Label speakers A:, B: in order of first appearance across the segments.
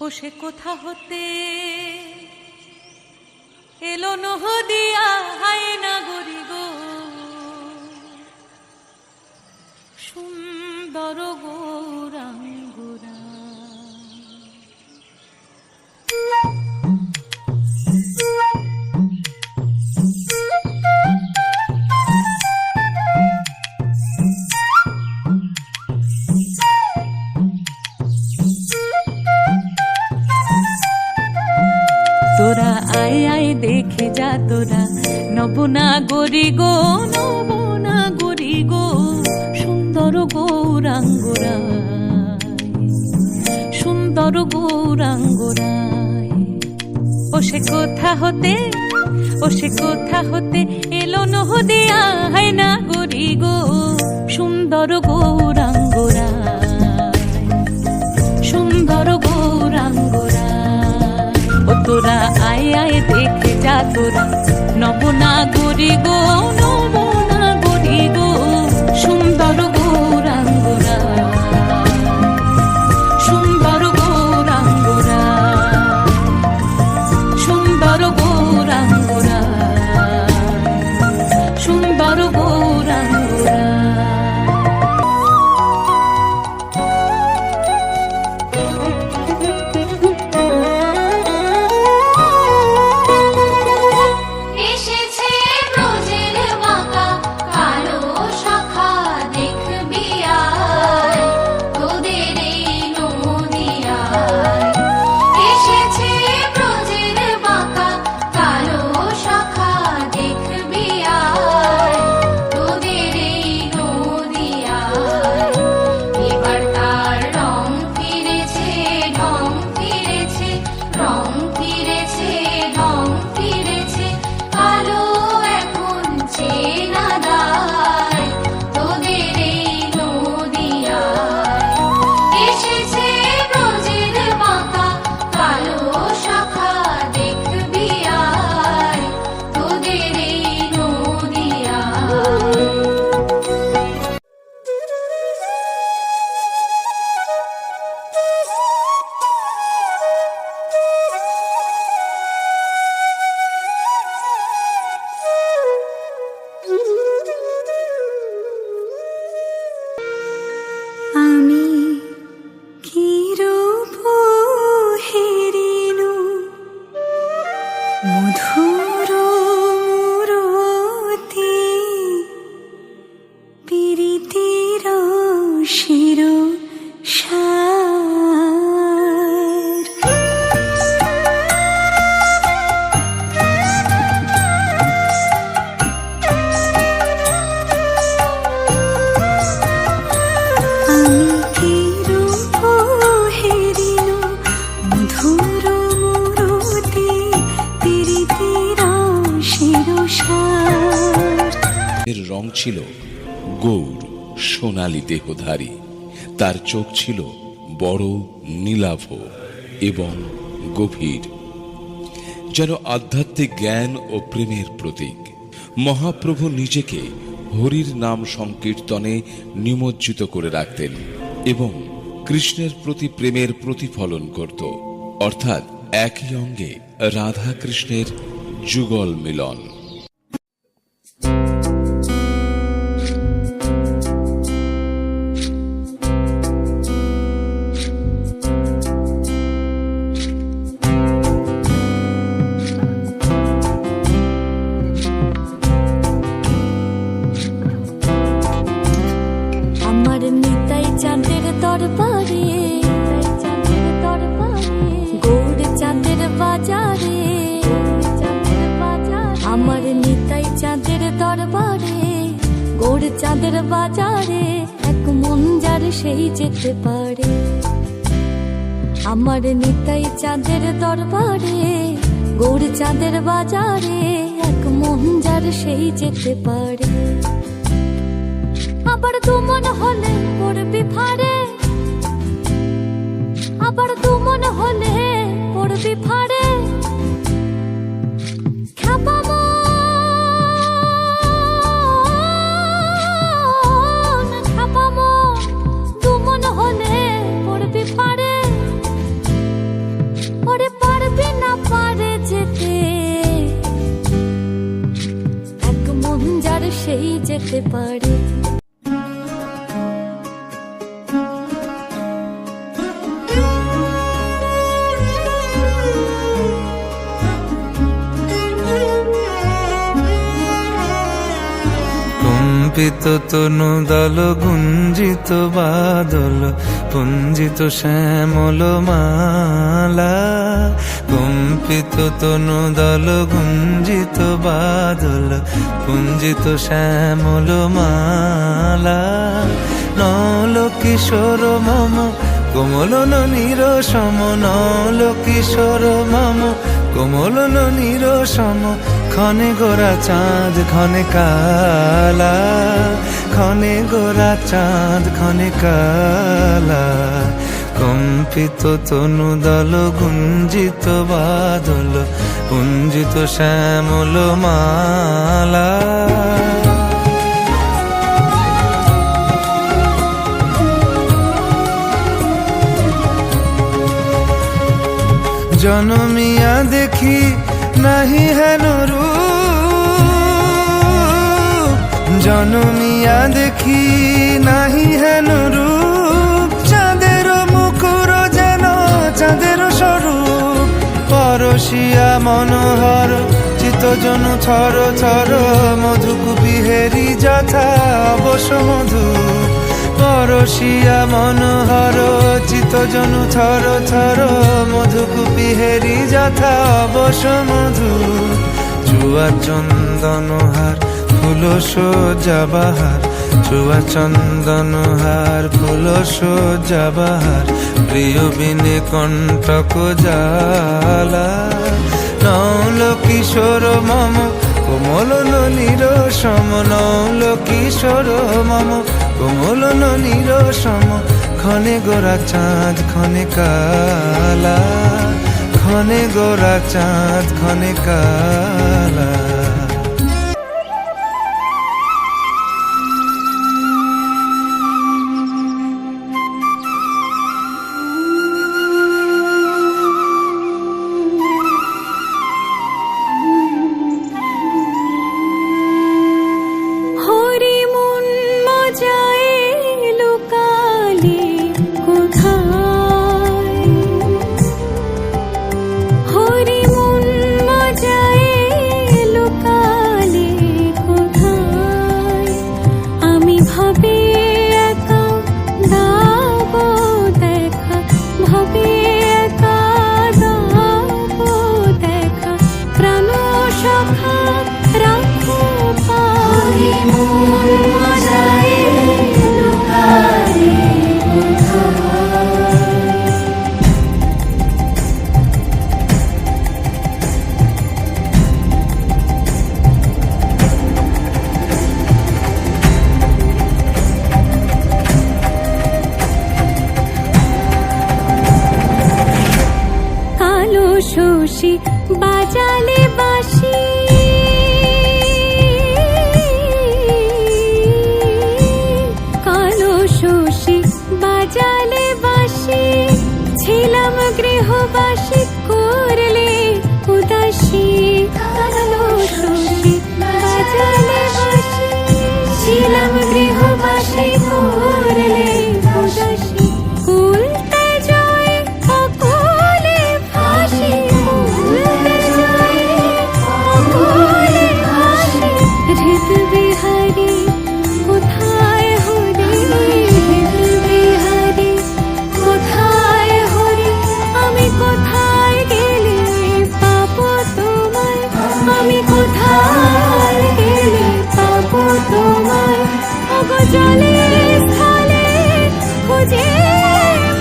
A: ও সে কোথা হতে এলো নহদিয়া হায় না গরি গো, সুন্দর গৌরাঙ্গুরা। তোরা আয় আয় দেখে যা তোরা, নবনা গরি গো, নবনা গরি গো, সুন্দর গৌরাঙ্গরায়, সুন্দর গৌরাঙ্গরায়। ও সে কোথা হতে, ও সে কোথা হতে এলো নহদিয়া হায় না গরি গো, সুন্দর গৌরাঙ্গরায়, সুন্দর গৌরাঙ্গরায়। ও তোরা আয় আয় দেখে যা তোরা, নবনা গরি গো, নবনা গরি গো, সুন্দর গৌরাঙ্গরায়, সুন্দর গৌরাঙ্গরায়, সুন্দর গৌরাঙ্গরায়, সুন্দর গৌরাঙ্গরায়।
B: রং ছিল গৌর সোনালী দেহধারী, তার চোখ ছিল বড় নীলাভ এবং গভীর, যেন আধ্যাত্মিক জ্ঞান ও প্রেমের প্রতীক। মহাপ্রভু নিজেকে হরির নাম সংকীর্তনে নিমজ্জিত করে রাখতেন এবং কৃষ্ণের প্রতি প্রেমের প্রতিফলন করত, অর্থাৎ একই অঙ্গে রাধা কৃষ্ণের যুগল মিলন।
C: চাঁদের বাজারে এক মন যার সেই যেতে পারে, আমার নিতাই চাঁদের দরবারে, গৌর চাঁদের বাজারে এক মন যার সেই যেতে পারে। আবার দু মন হলে পড়বি ফাড়ে, আবার দু মন হলে পড়বি ফাড়ে, খ্যাপা সেই যেতে পারে।
D: কম্পিত তনু দল গুঞ্জিত বাদল পুঞ্জিত শ্যামল মালা, কম্পিত তনু দল গুঞ্জিত বাদল পুঞ্জিত শ্যামল মালা, নল কিশোর মম কোমল নীর সম, নল কিশোর মম কোমল নীর সম, ক্ষণে গোরা চাঁদ ক্ষণে কালা, ক্ষণে গোরা চাঁদ ক্ষণে কালা, কম্পিত তনু দল গুঞ্জিত বাদল পুঞ্জিত শ্যামল মালা। জনমিয়া দেখি নাহি হেন রূপ, জনমিয়া দেখি নাহি হেন রূপ, চাঁদের মুকুর যেন চাঁদের স্বরূপ, পরশিয়া মনোহর চিত্তজনু থর থর, মধুকুপি হেরি যথা অবশ মধু, পরশিয়া মনোহর চিত্তজনু থর থর, মধুকুপি হেরি যথা অবশ মধু, চুয়া চন্দনহার ফুল সজ্জা বাহার, চুয়া চন্দনহার ফুল সজ্জা বাহার, প্রিয় বিনে কণ্টক জালা, নল কিশোর মম কোমল নীর সম, নল কিশোর মম কোমল নীর সম, ক্ষণে গোরা চাঁদ ক্ষণে কালা, ক্ষণে গোরা চাঁদ ক্ষণে কালা।
C: শশী বাজালে বাঁশি, কালো শশী বাজালে বাঁশি, ছিলাম গৃহবাসী করলে উদাসী, কালো শশী বাজালে বাঁশি, ছিলাম গৃহবাসী করলে উদাসী, কুলতে জয় অকুলে ফাঁসি, কুলতে জয় অকুলে ফাঁসি, হৃদ বিহারী কোথায় হরি, হৃদ বিহারী কোথায় হরি, আমি কোথায় গেলে পাবো তোমায়, আমি কোথায় গেলে পাবো তোমায়, ওগো জলে স্থলে খুঁজে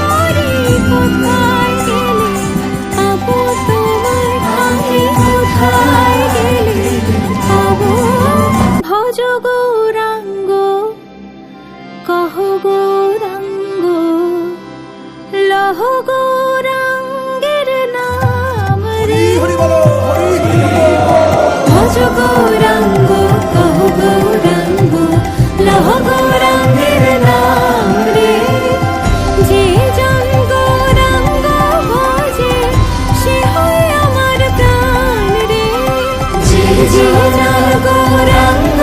C: মরি, কোথায় গেলে পাবো তোমায়, আমি কোথায় গেলে পাবো। ভজ গৌরাঙ্গ কহ গৌরাঙ্গ, লহ গৌরাঙ্গের নাম রে, ভজ গৌরাঙ্গ কহ গৌরাঙ্গ, লহ গৌরাঙ্গের নাম রে, যে জন গৌরাঙ্গ ভজে সে হয় আমার প্রাণ রে, যে জন গৌরাঙ্গ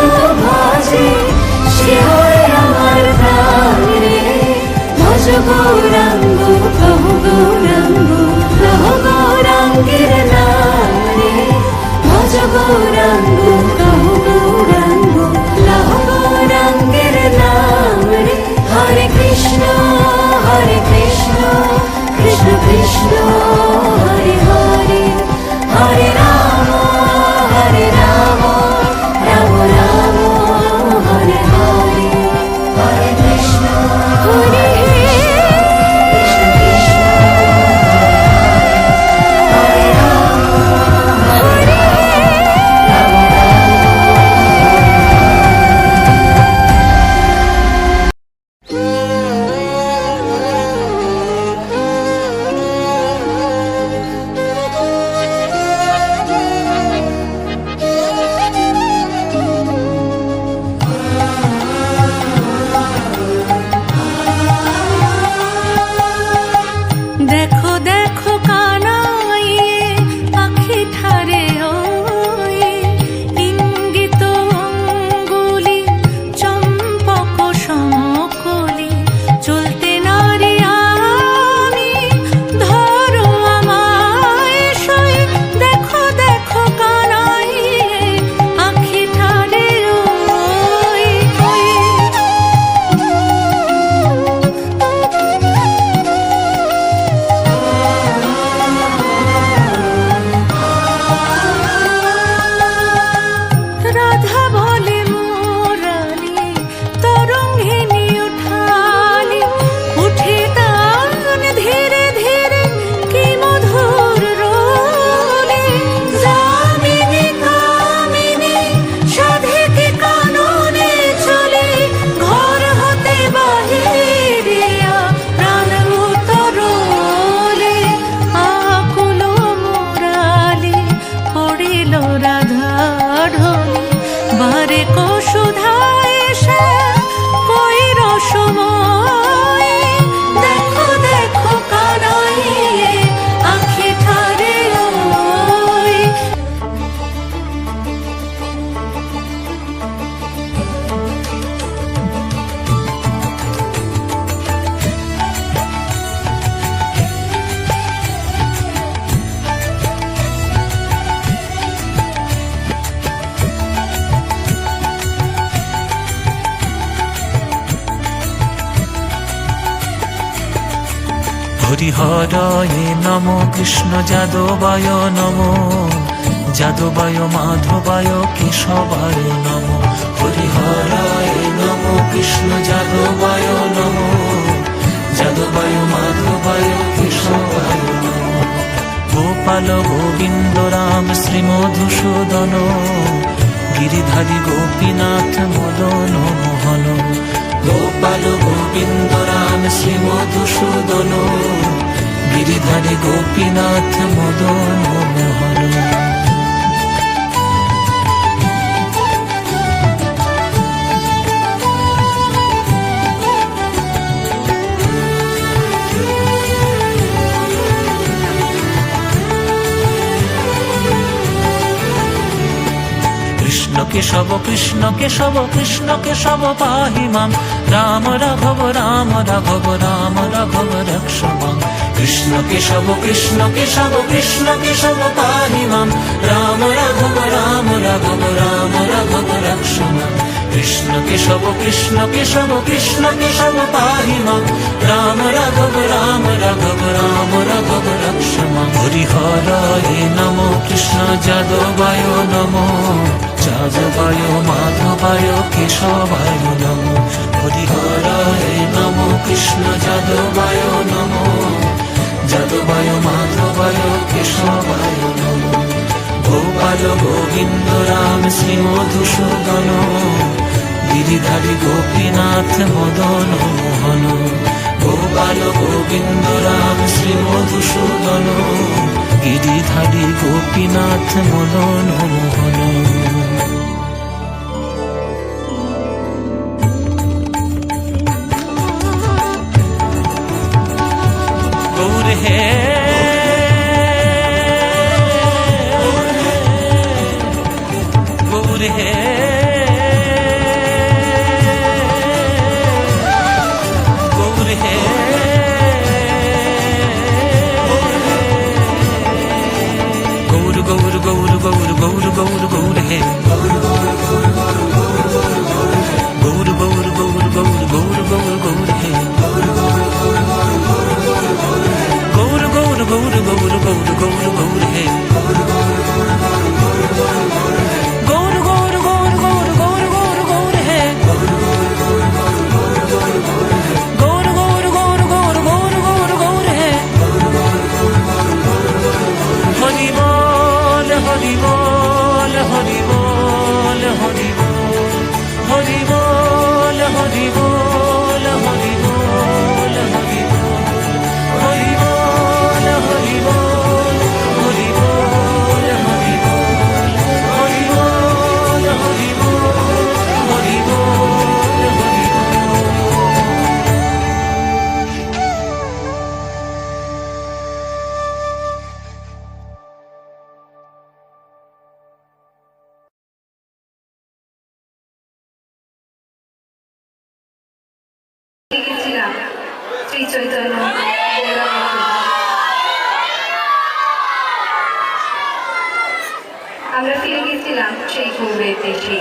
A: বলে মোরালি তরঙ্গিনী উঠালি উঠে টান ধীরে ধীরে কি মধুর রোলে যামিনী কামিনী সাধে কাননে চলে ঘর হতে বাহিরিয়া প্রাণ উতরলে আকুল মোরালি পড়িল রাধা ঢলে বারে কসুধায় এসে কই রসময় দেখো দেখো কানাই আখি ঠারে ওই
E: হরিহরায় নম কৃষ্ণ যাদবায় নম যাদবায় মাধবায় কেশবায় নম হরিহরায় নম কৃষ্ণ যাদবায় নম যাদবায় মাধবায় কেশবায় নম গোপাল গোবিন্দ রাম শ্রী মধুসূদন গিরিধারী গোপীনাথ মদন মোহন গোপাল গোবিন্দ রাম শ্রী মধুসূদন গিরিধারী গোপীনাথ মদন মোহন কৃষ্ণ কেশব কৃষ্ণ কেশব কৃষ্ণ কেশব পাহি মাম রাম রাঘব রাম রাঘব রাম রাঘব রক্ষ মাম কৃষ্ণ কেশব কৃষ্ণ কেশব কৃষ্ণ কেশব পাহি মাম রাম রাঘব রাম রাঘব রাম রাঘব রক্ষ মাম কৃষ্ণ কেশব কৃষ্ণ কেশব কৃষ্ণ কেশব পাহি মাম রাম রাঘব রাম রাঘব রাম রাঘব রক্ষ মাম হরিহরায় নম কৃষ্ণ যাদবায় নম যাদবায় মাধবায় কেশবায় নম হরিহরায় নম কৃষ্ণ যাদবায় নম যাদবায় মাধবায় কেশবায় নম গোপাল গোবিন্দ রাম শ্রী মধুসূদন গিরিধারী গোপীনাথ মদন মোহন গোপাল গোবিন্দ রাম শ্রী মধুসূদন গিরিধারী গোপীনাথ মদন মোহন গৌর হে গৌর হে গৌর হে গৌর গৌর গৌর গৌর গৌর গৌর গৌর হে গৌর গৌর গৌর গৌর গৌর গৌর গৌর হে গৌর গৌর গৌর গৌর গৌর গৌর হে গৌর গৌর গৌর গৌর গৌর গৌর হে গৌর গৌর গৌর গৌর গৌর গৌর হে হরি বল হরি বল হরি বল হরি বল হরি বল হরি বল হরি বল হরি বল হরি বল হরি বল হরি বল হরি বল হরি বল হরি বল হরি বল হরি
F: গেছিলাম শ্রী চৈতন্য আমরা ফিরে গেছিলাম সেই পূর্বের দেশে।